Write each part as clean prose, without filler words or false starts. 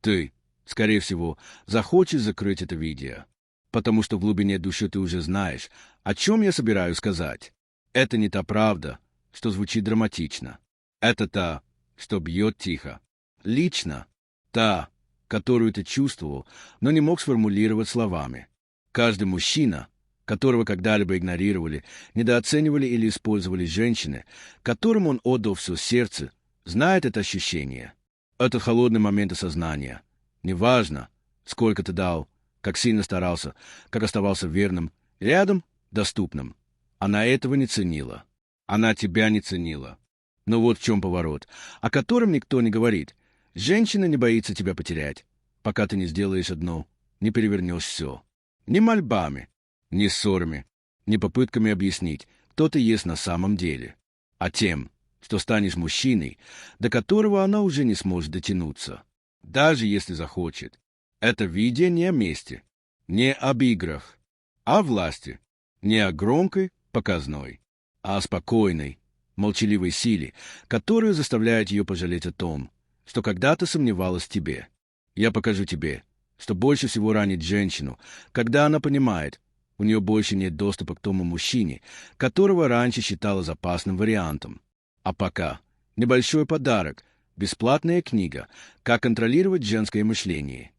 Ты, скорее всего, захочешь закрыть это видео, потому что в глубине души ты уже знаешь, о чем я собираюсь сказать. Это не та правда, что звучит драматично. Это та, что бьет тихо. Лично. Та, которую ты чувствовал, но не мог сформулировать словами. Каждый мужчина, которого когда-либо игнорировали, недооценивали или использовали женщины, которым он отдал все сердце, знает это ощущение. Это холодный момент осознания. Неважно, сколько ты дал, как сильно старался, как оставался верным, рядом, доступным. Она этого не ценила. Она тебя не ценила. Но вот в чем поворот, о котором никто не говорит. Женщина не боится тебя потерять, пока ты не сделаешь одно, не перевернешь все. Ни мольбами, ни ссорами, ни попытками объяснить, кто ты есть на самом деле, а тем, что станешь мужчиной, до которого она уже не сможет дотянуться, даже если захочет. Это видео не о мести, не об играх, а о власти, не о громкой, показной, а о спокойной, молчаливой силе, которая заставляет ее пожалеть о том, что когда-то сомневалась в тебе. Я покажу тебе, что больше всего ранит женщину, когда она понимает, у нее больше нет доступа к тому мужчине, которого раньше считала запасным вариантом. А пока небольшой подарок, бесплатная книга «Как контролировать женское мышление».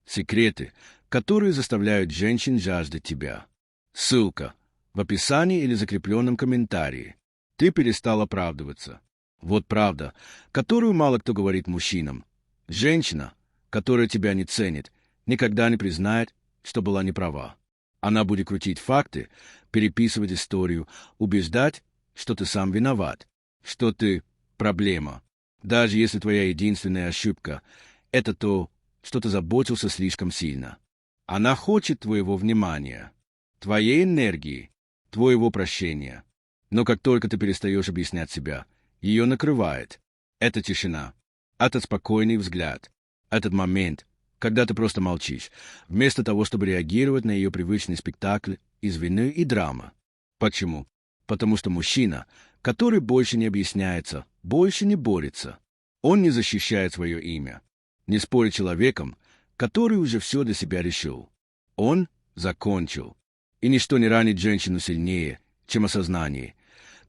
Секреты, которые заставляют женщин жаждать тебя. Ссылка в описании или закрепленном комментарии. Ты перестал оправдываться. Вот правда, которую мало кто говорит мужчинам. Женщина, которая тебя не ценит, никогда не признает, что была неправа. Она будет крутить факты, переписывать историю, убеждать, что ты сам виноват, что ты проблема. Даже если твоя единственная ошибка — это то, что ты заботился слишком сильно. Она хочет твоего внимания, твоей энергии, твоего прощения. Но как только ты перестаешь объяснять себя, ее накрывает. Это тишина, этот спокойный взгляд, этот момент, когда ты просто молчишь, вместо того, чтобы реагировать на ее привычный спектакль из вины и драмы. Почему? Потому что мужчина, который больше не объясняется, больше не борется. Он не защищает свое имя, не спорит с человеком, который уже все для себя решил. Он закончил. И ничто не ранит женщину сильнее, чем осознание.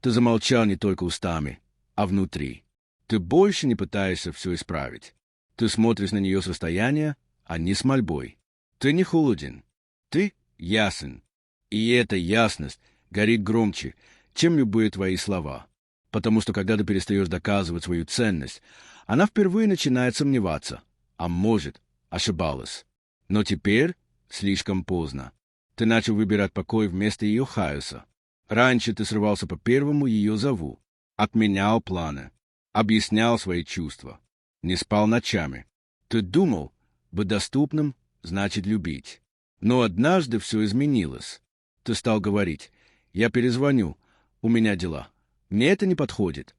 Ты замолчал не только устами, а внутри. Ты больше не пытаешься все исправить. Ты смотришь на нее с расстояния, а не с мольбой. Ты не холоден. Ты ясен. И эта ясность горит громче, чем любые твои слова. Потому что когда ты перестаешь доказывать свою ценность, она впервые начинает сомневаться, а может, ошибалась. Но теперь слишком поздно. Ты начал выбирать покой вместо ее хаоса. Раньше ты срывался по первому ее зову, отменял планы, объяснял свои чувства, не спал ночами. Ты думал, быть доступным значит любить. Но однажды все изменилось. Ты стал говорить: «Я перезвоню, у меня дела, мне это не подходит».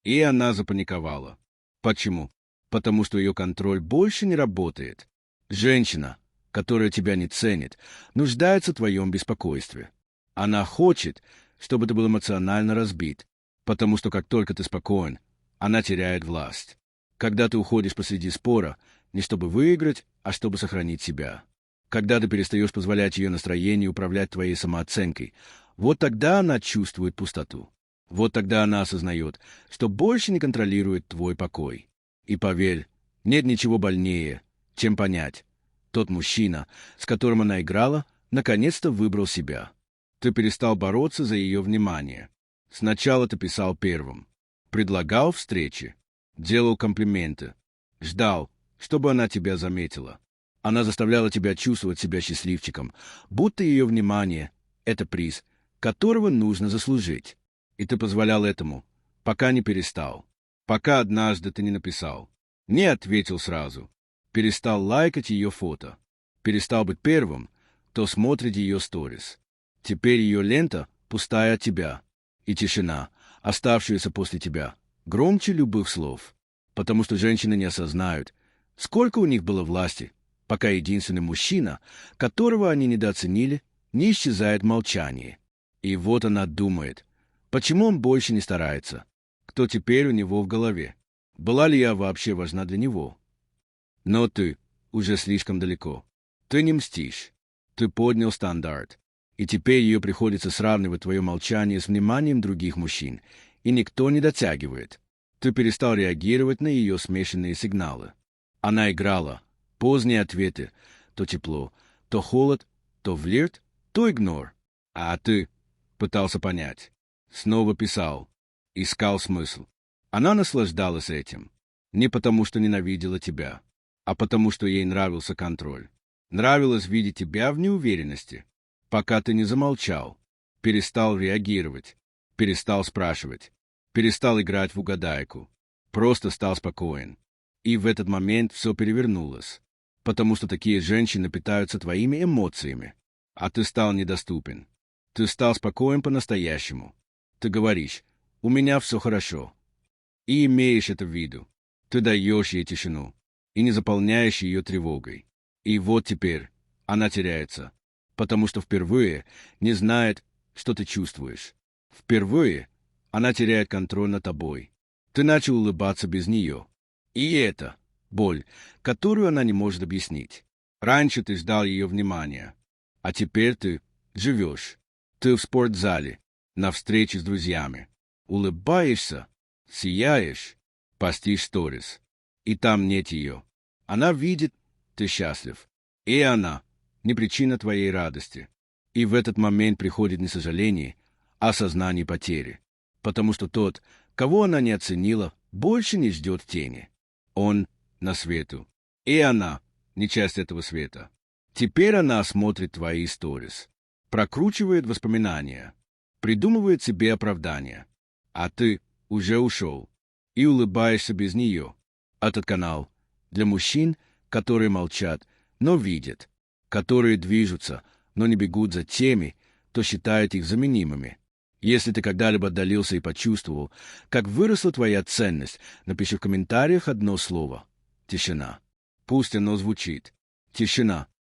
И она запаниковала. Почему? Потому что ее контроль больше не работает. Женщина, которая тебя не ценит, нуждается в твоем беспокойстве. Она хочет, чтобы ты был эмоционально разбит, потому что как только ты спокоен, она теряет власть. Когда ты уходишь посреди спора, не чтобы выиграть, а чтобы сохранить себя. Когда ты перестаешь позволять ее настроению управлять твоей самооценкой, вот тогда она чувствует пустоту. Вот тогда она осознает, что больше не контролирует твой покой. И поверь, нет ничего больнее, чем понять: тот мужчина, с которым она играла, наконец-то выбрал себя. Ты перестал бороться за ее внимание. Сначала ты писал первым, предлагал встречи, делал комплименты, ждал, чтобы она тебя заметила. Она заставляла тебя чувствовать себя счастливчиком, будто ее внимание — это приз, которого нужно заслужить. И ты позволял этому, пока не перестал. Пока однажды ты не написал, не ответил сразу, перестал лайкать ее фото, перестал быть первым, кто смотрит ее сторис. Теперь ее лента пустая от тебя, и тишина, оставшаяся после тебя, громче любых слов. Потому что женщины не осознают, сколько у них было власти, пока единственный мужчина, которого они недооценили, не исчезает в молчании. И вот она думает, почему он больше не старается, кто теперь у него в голове, была ли я вообще важна для него. Но ты уже слишком далеко. Ты не мстишь. Ты поднял стандарт. И теперь ее приходится сравнивать твое молчание с вниманием других мужчин, и никто не дотягивает. Ты перестал реагировать на ее смешанные сигналы. Она играла. Поздние ответы. То тепло, то холод, то флирт, то игнор. А ты пытался понять. Снова писал. Искал смысл. Она наслаждалась этим. Не потому, что ненавидела тебя, а потому, что ей нравился контроль. Нравилось видеть тебя в неуверенности, пока ты не замолчал, перестал реагировать, перестал спрашивать, перестал играть в угадайку, просто стал спокоен. И в этот момент все перевернулось, потому что такие женщины питаются твоими эмоциями, а ты стал недоступен. Ты стал спокоен по-настоящему. Ты говоришь: «У меня все хорошо». И имеешь это в виду. Ты даешь ей тишину и не заполняешь ее тревогой. И вот теперь она теряется, потому что впервые не знает, что ты чувствуешь. Впервые она теряет контроль над тобой. Ты начал улыбаться без нее. И это боль, которую она не может объяснить. Раньше ты ждал ее внимания, а теперь ты живешь. Ты в спортзале, на встрече с друзьями. Улыбаешься, сияешь, постишь сторис. И там нет ее. Она видит, ты счастлив. И она не причина твоей радости. И в этот момент приходит не сожаление, а сознание потери. Потому что тот, кого она не оценила, больше не ждет тени. Он на свету. И она не часть этого света. Теперь она смотрит твои сторис, прокручивает воспоминания, придумывает себе оправдания. А ты уже ушел и улыбаешься без нее. Этот канал для мужчин, которые молчат, но видят, которые движутся, но не бегут за теми, кто считает их заменимыми. Если ты когда-либо отдалился и почувствовал, как выросла твоя ценность, напиши в комментариях одно слово — тишина. Пусть оно звучит. Тишина.